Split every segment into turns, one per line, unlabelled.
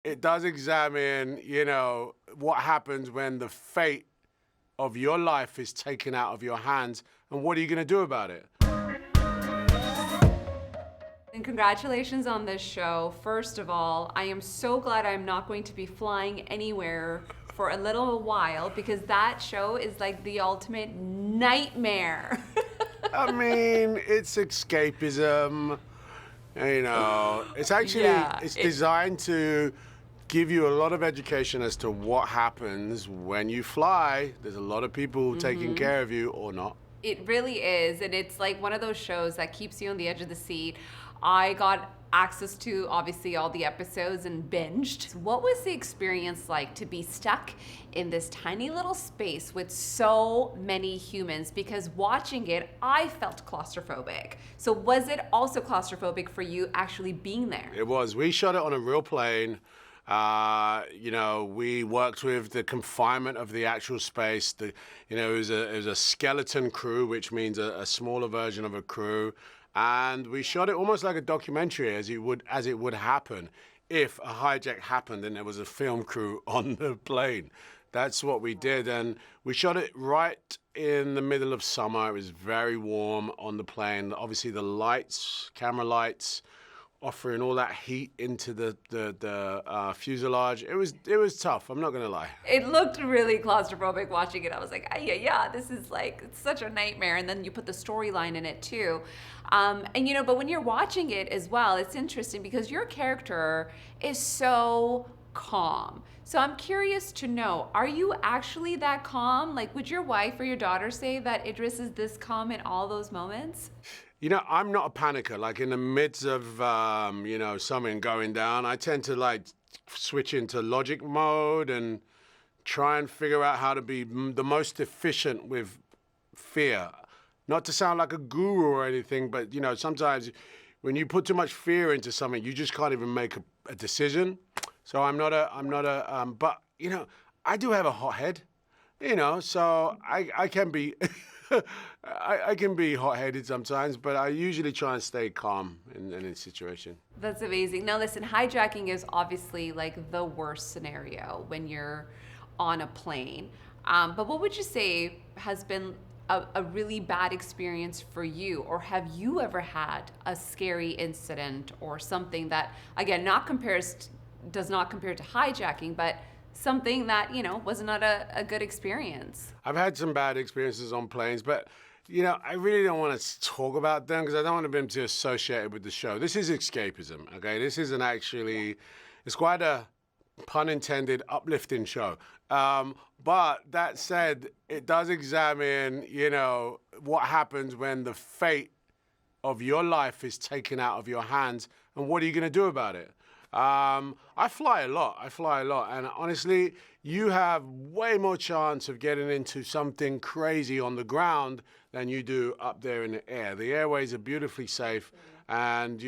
it does examine, what happens when the fate of your life is taken out of your hands, and what are you going to do about it?
And congratulations on this show. First of all, I am so glad I'm not going to be flying anywhere for a little while, because that show is like the ultimate nightmare.
I mean, it's escapism. It's actually, it's designed to give you a lot of education as to what happens when you fly. There's a lot of people taking care of you or not.
It really is, and it's like one of those shows that keeps you on the edge of the seat. I got access to, obviously, all the episodes and binged. What was the experience like to be stuck in this tiny little space with so many humans? Because watching it, I felt claustrophobic. So was it also claustrophobic for you actually being there?
It was. We shot it on a real plane. We worked with the confinement of the actual space. It was a skeleton crew, which means a smaller version of a crew. And we shot it almost like a documentary, as it would happen if a hijack happened and there was a film crew on the plane. That's what we did, and we shot it right in the middle of summer. It was very warm on the plane. Obviously, the lights, camera lights, offering all that heat into the fuselage. It was tough, I'm not gonna lie.
It looked really claustrophobic watching it. I was like, yeah, this is like, it's such a nightmare. And then you put the storyline in it too. But when you're watching it as well, it's interesting because your character is so calm. So I'm curious to know, are you actually that calm? Like, would your wife or your daughter say that Idris is this calm in all those moments?
I'm not a panicker. Like in the midst of, something going down, I tend to switch into logic mode and try and figure out how to be the most efficient with fear. Not to sound like a guru or anything, but sometimes when you put too much fear into something, you just can't even make a decision. So but I do have a hot head, so I can be. I can be hot-headed sometimes, but I usually try and stay calm in any situation.
That's amazing. Now listen, hijacking is obviously like the worst scenario when you're on a plane. But what would you say has been a really bad experience for you? Or have you ever had a scary incident or something that, again, does not compare to hijacking, but something that, was not a good experience?
I've had some bad experiences on planes, but, I really don't want to talk about them because I don't want them to be associated with the show. This is escapism, okay? This isn't actually, it's quite a, pun intended, uplifting show. But that said, it does examine, what happens when the fate of your life is taken out of your hands, and what are you going to do about it? I fly a lot, and honestly, you have way more chance of getting into something crazy on the ground than you do up there in the air. The airways are beautifully safe, and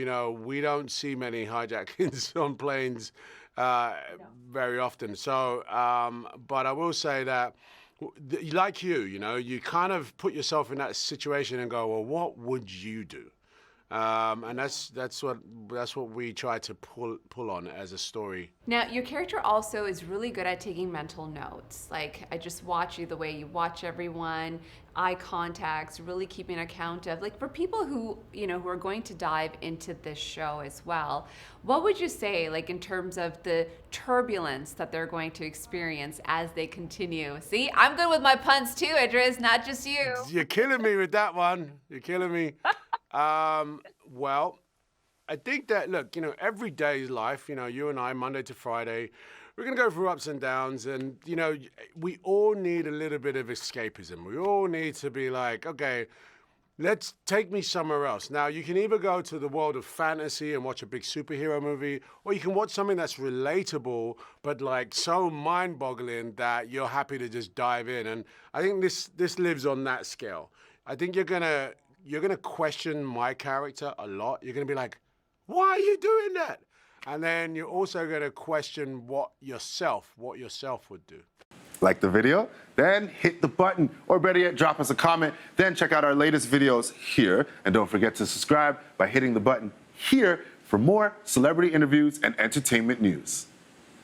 we don't see many hijackings on planes very often. So, but I will say that, like you kind of put yourself in that situation and go, well, what would you do? And that's what we try to pull on as a story.
Now, your character also is really good at taking mental notes. Like, I just watch you, the way you watch everyone, eye contacts, really keeping account of, like, for people who, who are going to dive into this show as well, what would you say, like, in terms of the turbulence that they're going to experience as they continue? See, I'm good with my puns too, Idris, not just you.
You're killing me with that one. You're killing me. Well, I think that, look, every day's life, you and I, Monday to Friday, we're going to go through ups and downs, and, we all need a little bit of escapism. We all need to be like, okay, let's take me somewhere else. Now, you can either go to the world of fantasy and watch a big superhero movie, or you can watch something that's relatable, but like so mind-boggling that you're happy to just dive in. And I think this lives on that scale. I think you're gonna question my character a lot. You're gonna be like, why are you doing that? And then you're also gonna question what yourself would do.
Like the video? Then hit the button, or better yet, drop us a comment. Then check out our latest videos here. And don't forget to subscribe by hitting the button here for more celebrity interviews and entertainment news.